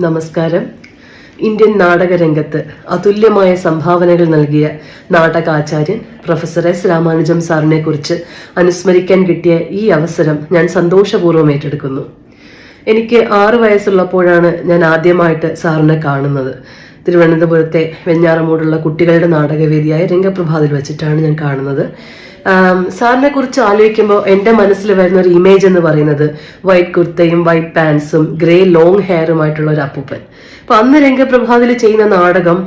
നമസ്കാരം. ഇന്ത്യൻ നാടകരംഗത്ത് അതുല്യമായ സംഭാവനകൾ നൽകിയ നാടകാചാര്യൻ പ്രൊഫസർ എസ് രാമാനുജം സാറിനെ കുറിച്ച് അനുസ്മരിക്കാൻ കിട്ടിയ ഈ അവസരം ഞാൻ സന്തോഷപൂർവ്വം ഏറ്റെടുക്കുന്നു. എനിക്ക് 6 വയസ്സുള്ളപ്പോഴാണ് ഞാൻ ആദ്യമായിട്ട് സാറിനെ കാണുന്നത്. തിരുവനന്തപുരത്തെ വെഞ്ഞാറമൂടുള്ള കുട്ടികളുടെ നാടകവേദിയായ രംഗപ്രഭാതിൽ വെച്ചിട്ടാണ് ഞാൻ കാണുന്നത്. സാറിനെ കുറിച്ച് ആലോചിക്കുമ്പോൾ എൻ്റെ മനസ്സിൽ വരുന്ന ഒരു ഇമേജ് എന്ന് പറയുന്നത് വൈറ്റ് കുർത്തയും വൈറ്റ് പാൻസും ഗ്രേ ലോങ് ഹെയറുമായിട്ടുള്ള ഒരു അപ്പൂപ്പൻ. അപ്പൊ അന്ന് രംഗപ്രഭാതിൽ ചെയ്യുന്ന നാടകം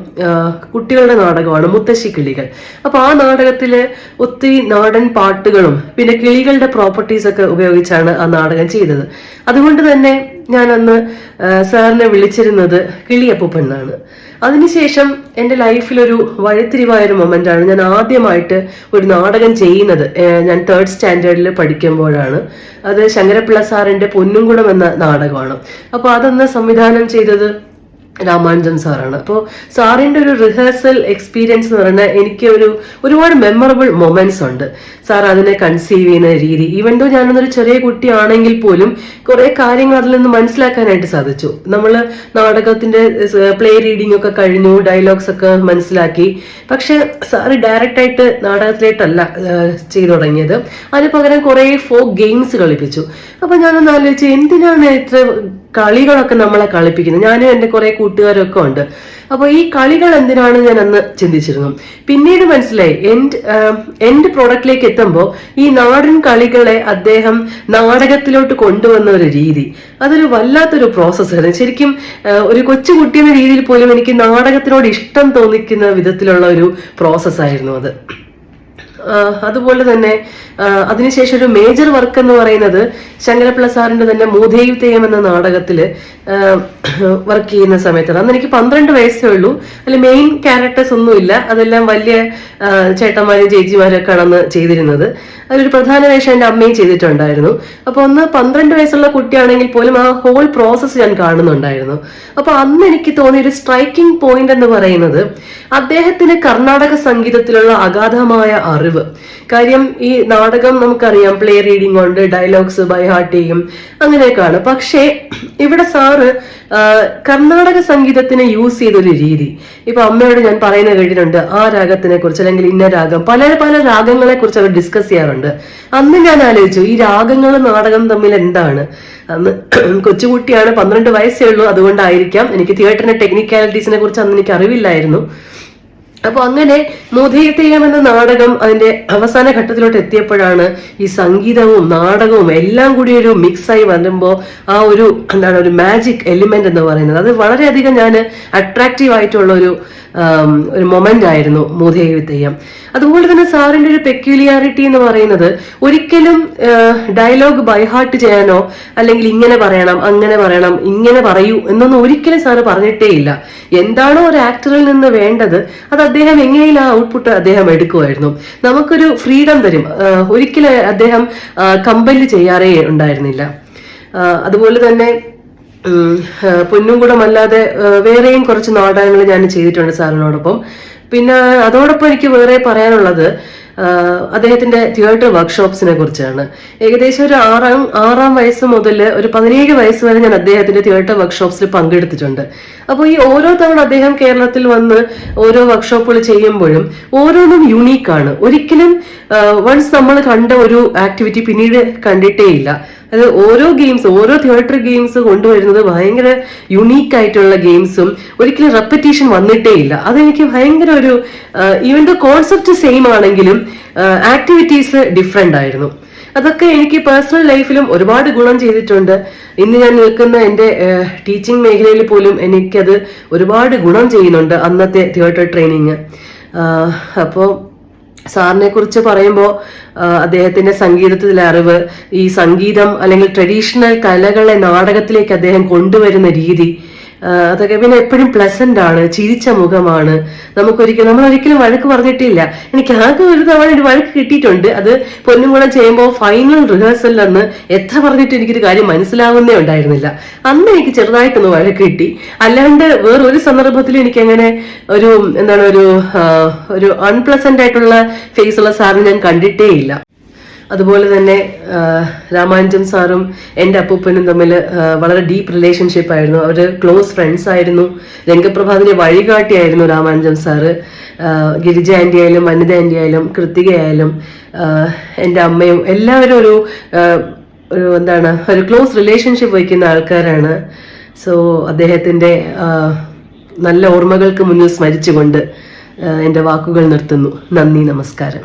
കുട്ടികളുടെ നാടകമാണ് മുത്തശ്ശി കിളികൾ. അപ്പൊ ആ നാടകത്തില് ഒത്തിരി നാടൻ പാട്ടുകളും പിന്നെ കിളികളുടെ പ്രോപ്പർട്ടീസ് ഒക്കെ ഉപയോഗിച്ചാണ് ആ നാടകം ചെയ്തത്. അതുകൊണ്ട് തന്നെ ഞാൻ അന്ന് സാറിനെ വിളിച്ചിരുന്നത് കിളിയപ്പൂപ്പൻ എന്നാണ്. അതിനുശേഷം എൻ്റെ ലൈഫിലൊരു വഴിത്തിരിവായൊരു മൊമെന്റാണ് ഞാൻ ആദ്യമായിട്ട് ഒരു നാടകം ചെയ്യുന്നത്. ഞാൻ 3rd സ്റ്റാൻഡേർഡിൽ പഠിക്കുമ്പോഴാണ്. അത് ശങ്കരപ്പിള്ള സാറിന്റെ പൊന്നുംകുടം എന്ന നാടകമാണ്. അപ്പോൾ അതൊന്ന് സംവിധാനം ചെയ്തത് രാമാനുജൻ സാറാണ്. അപ്പോൾ സാറിന്റെ ഒരു റിഹേഴ്സൽ എക്സ്പീരിയൻസ് എന്ന് പറഞ്ഞാൽ എനിക്ക് ഒരുപാട് മെമ്മറബിൾ മൊമെന്റ്സ് ഉണ്ട്. സാർ അതിനെ കൺസീവ് ചെയ്യുന്ന രീതി, ഈവൻ ദോ ഞാനൊന്നൊരു ചെറിയ കുട്ടിയാണെങ്കിൽ പോലും കുറെ കാര്യങ്ങൾ അതിൽ നിന്ന് മനസ്സിലാക്കാനായിട്ട് സാധിച്ചു. നമ്മൾ നാടകത്തിന്റെ പ്ലേ റീഡിംഗ് ഒക്കെ കഴിഞ്ഞു, ഡയലോഗ്സ് ഒക്കെ മനസ്സിലാക്കി. പക്ഷെ സാറ് ഡയറക്റ്റ് ആയിട്ട് നാടകത്തിലേട്ടല്ല ചെയ്തു തുടങ്ങിയത്. അതിന് പകരം കുറെ ഫോക്ക് ഗെയിംസ് കളിപ്പിച്ചു. അപ്പൊ ഞാനൊന്ന് ആലോചിച്ചു, എന്തിനാണ് ഇത്ര കളികളൊക്കെ നമ്മളെ കളിപ്പിക്കുന്നത്? ഞാനും എൻ്റെ കുറെ കൂട്ടുകാരൊക്കെ ഉണ്ട്. അപ്പൊ ഈ കളികൾ എന്തിനാണ് ഞാൻ അന്ന് ചിന്തിച്ചിരുന്നു. പിന്നീട് മനസ്സിലായി എൻഡ് പ്രോഡക്റ്റിലേക്ക് എത്തുമ്പോൾ ഈ നാടൻ കളികളെ അദ്ദേഹം നാടകത്തിലോട്ട് കൊണ്ടുവന്ന ഒരു രീതി, അതൊരു വല്ലാത്തൊരു പ്രോസസ്സായിരുന്നു. ശരിക്കും ഒരു കൊച്ചുകുട്ടി എന്ന രീതിയിൽ പോലും എനിക്ക് നാടകത്തിനോട് ഇഷ്ടം തോന്നിക്കുന്ന വിധത്തിലുള്ള ഒരു പ്രോസസ്സായിരുന്നു അത്. അതുപോലെ തന്നെ അതിനുശേഷം ഒരു മേജർ വർക്ക് എന്ന് പറയുന്നത് ശങ്കരപ്പിള്ള സാറിന്റെ തന്നെ മൂധേവ് തെയ്യം എന്ന നാടകത്തില് വർക്ക് ചെയ്യുന്ന സമയത്താണ്. അന്ന് എനിക്ക് 12 വയസ്സേ ഉള്ളൂ. അതിൽ മെയിൻ ക്യാരക്ടേഴ്സ് ഒന്നുമില്ല, അതെല്ലാം വലിയ ചേട്ടന്മാരും ചേച്ചിമാരൊക്കെ ആണ് ചെയ്തിരുന്നത്. അതിലൊരു പ്രധാന വേഷം എൻ്റെ അമ്മയും ചെയ്തിട്ടുണ്ടായിരുന്നു. അപ്പൊ അന്ന് 12 വയസ്സുള്ള കുട്ടിയാണെങ്കിൽ പോലും ആ ഹോൾ പ്രോസസ്സ് ഞാൻ കാണുന്നുണ്ടായിരുന്നു. അപ്പൊ അന്ന് എനിക്ക് തോന്നിയ ഒരു സ്ട്രൈക്കിംഗ് പോയിന്റ് എന്ന് പറയുന്നത് അദ്ദേഹത്തിന് കർണാടക സംഗീതത്തിലുള്ള അഗാധമായ അറിവ്. കാര്യം ഈ നാടകം നമുക്കറിയാം, പ്ലേ റീഡിംഗ് ഉണ്ട്, ഡയലോഗ്സ് ബൈ ഹാർട്ട് ചെയ്യും, അങ്ങനെയൊക്കെയാണ്. പക്ഷേ ഇവിടെ സാറ് കർണാടക സംഗീതത്തിനെ യൂസ് ചെയ്തൊരു രീതി. ഇപ്പൊ അമ്മയോട് ഞാൻ പറയുന്നത് കേട്ടിട്ടുണ്ട്, ആ രാഗത്തിനെ കുറിച്ച് അല്ലെങ്കിൽ ഇന്ന രാഗം, പല പല രാഗങ്ങളെ കുറിച്ച് അവർ ഡിസ്കസ് ചെയ്യാറുണ്ട്. അന്ന് ഞാൻ ആലോചിച്ചു, ഈ രാഗങ്ങളും നാടകം തമ്മിൽ എന്താണ്? അന്ന് കൊച്ചുകുട്ടിയാണ്, 12 വയസ്സേ ഉള്ളൂ. അതുകൊണ്ടായിരിക്കാം എനിക്ക് തിയേറ്ററിന്റെ ടെക്നിക്കാലിറ്റീസിനെ കുറിച്ച് അന്ന് എനിക്ക് അറിവില്ലായിരുന്നു. അപ്പൊ അങ്ങനെ മൂധേവ് തെയ്യം എന്ന നാടകം അതിന്റെ അവസാന ഘട്ടത്തിലോട്ട് എത്തിയപ്പോഴാണ് ഈ സംഗീതവും നാടകവും എല്ലാം കൂടി ഒരു മിക്സ് ആയി വരുമ്പോ ആ ഒരു ഒരു മാജിക് എലിമെന്റ് എന്ന് പറയുന്നത് അത് വളരെയധികം ഞാൻ അട്രാക്റ്റീവ് ആയിട്ടുള്ള ഒരു മൊമെന്റ് ആയിരുന്നു മൂധേവ് തെയ്യം. അതുപോലെ തന്നെ സാറിന്റെ ഒരു പെക്യുലിയാരിറ്റി എന്ന് പറയുന്നത് ഒരിക്കലും ഡയലോഗ് ബൈഹാർട്ട് ചെയ്യാനോ അല്ലെങ്കിൽ ഇങ്ങനെ പറയണം അങ്ങനെ പറയണം ഇങ്ങനെ പറയൂ എന്നൊന്നും ഒരിക്കലും സാറ് പറഞ്ഞിട്ടേ ഇല്ല. എന്താണോ ഒരു ആക്ടറിൽ നിന്ന് വേണ്ടത് അത് അദ്ദേഹം എങ്ങനെയും ആ ഔട്ട്പുട്ട് അദ്ദേഹം എടുക്കുമായിരുന്നു. നമുക്കൊരു ഫ്രീഡം തരും. ഒരിക്കലും അദ്ദേഹം കമ്പല് ചെയ്യാറേ ഉണ്ടായിരുന്നില്ല. അതുപോലെ തന്നെ പൊന്നുംകുടം അല്ലാതെ വേറെയും കുറച്ച് നാടകങ്ങൾ ഞാൻ ചെയ്തിട്ടുണ്ട് സാറിനോടൊപ്പം. പിന്നെ അതോടൊപ്പം എനിക്ക് വേറെ പറയാനുള്ളത് അദ്ദേഹത്തിന്റെ തിയേറ്റർ വർക്ക്ഷോപ്സിനെ കുറിച്ചാണ്. ഏകദേശം ഒരു ആറാം വയസ്സ് മുതൽ ഒരു 17 വയസ്സ് വരെ ഞാൻ അദ്ദേഹത്തിന്റെ തിയേറ്റർ വർക്ക്ഷോപ്സിൽ പങ്കെടുത്തിട്ടുണ്ട്. അപ്പോൾ ഈ ഓരോ തവണ അദ്ദേഹം കേരളത്തിൽ വന്ന് ഓരോ വർക്ക്ഷോപ്പുകൾ ചെയ്യുമ്പോഴും ഓരോന്നും യുണീക്കാണ്. ഒരിക്കലും വൺസ് നമ്മൾ കണ്ട ഒരു ആക്ടിവിറ്റി പിന്നീട് കണ്ടിട്ടേ ഇല്ല. അത് ഓരോ ഗെയിംസ്, ഓരോ തിയേറ്റർ ഗെയിംസ് കൊണ്ടുവരുന്നത് ഭയങ്കര യുണീക്ക് ആയിട്ടുള്ള ഗെയിംസും ഒരിക്കലും റെപ്പറ്റീഷൻ വന്നിട്ടേ ഇല്ല. അതെനിക്ക് ഭയങ്കര ഒരു ഈവൻ ദ കോൺസെപ്റ്റ് സെയിം ആണെങ്കിലും ആക്ടിവിറ്റീസ് ഡിഫറെന്റ് ആയിരുന്നു. അതൊക്കെ എനിക്ക് പേഴ്സണൽ ലൈഫിലും ഒരുപാട് ഗുണം ചെയ്തിട്ടുണ്ട്. ഇന്ന് ഞാൻ നിൽക്കുന്ന എൻ്റെ ടീച്ചിങ് മേഖലയിൽ പോലും എനിക്കത് ഒരുപാട് ഗുണം ചെയ്യുന്നുണ്ട് അന്നത്തെ തിയേറ്റർ ട്രെയിനിങ്. അപ്പോൾ സാറിനെ കുറിച്ച് പറയുമ്പോൾ അദ്ദേഹത്തിന്റെ സംഗീതത്തിലെ അറിവ്, ഈ സംഗീതം അല്ലെങ്കിൽ ട്രഡീഷണൽ കലകളെ നാടകത്തിലേക്ക് അദ്ദേഹം കൊണ്ടുവരുന്ന രീതി, അതൊക്കെ പിന്നെ എപ്പോഴും പ്ലസന്റ് ആണ്, ചിരിച്ച മുഖമാണ്. നമ്മളൊരിക്കലും വഴക്ക് പറഞ്ഞിട്ടില്ല. എനിക്ക് ആകെ ഒരു തവണ ഒരു വഴക്ക് കിട്ടിയിട്ടുണ്ട്. അത് പൊന്നുംകുടം ചെയ്യുമ്പോൾ ഫൈനൽ റിഹേഴ്സലിൽ അന്ന് എത്ര പറഞ്ഞിട്ട് എനിക്കൊരു കാര്യം മനസ്സിലാവുന്നേ ഉണ്ടായിരുന്നില്ല. അന്ന് എനിക്ക് ചെറുതായിട്ടൊന്ന് വഴക്ക് കിട്ടി. അല്ലാണ്ട് വേറൊരു സന്ദർഭത്തിലും എനിക്ക് അങ്ങനെ ഒരു അൺപ്ലസന്റ് ആയിട്ടുള്ള ഫേസ് ഉള്ള സാറിന് ഞാൻ കണ്ടിട്ടേ ഇല്ല. അതുപോലെ തന്നെ രാമാനുജം സാറും എൻ്റെ അപ്പൂപ്പനും തമ്മിൽ വളരെ ഡീപ്പ് റിലേഷൻഷിപ്പ് ആയിരുന്നു. അവർ ക്ലോസ് ഫ്രണ്ട്സ് ആയിരുന്നു. രംഗപ്രഭാതിന്റെ വഴികാട്ടിയായിരുന്നു രാമാനുജം സാറ്. ഗിരിജ ആൻറ്റി ആയാലും അനിത ആൻറ്റി ആയാലും കൃത്തിക ആയാലും എൻ്റെ അമ്മയും എല്ലാവരും ഒരു ഒരു ക്ലോസ് റിലേഷൻഷിപ്പ് വയ്ക്കുന്ന ആൾക്കാരാണ്. സോ അദ്ദേഹത്തിൻ്റെ നല്ല ഓർമ്മകൾക്ക് മുന്നിൽ സ്മരിച്ചുകൊണ്ട് എൻ്റെ വാക്കുകൾ നിർത്തുന്നു. നന്ദി, നമസ്കാരം.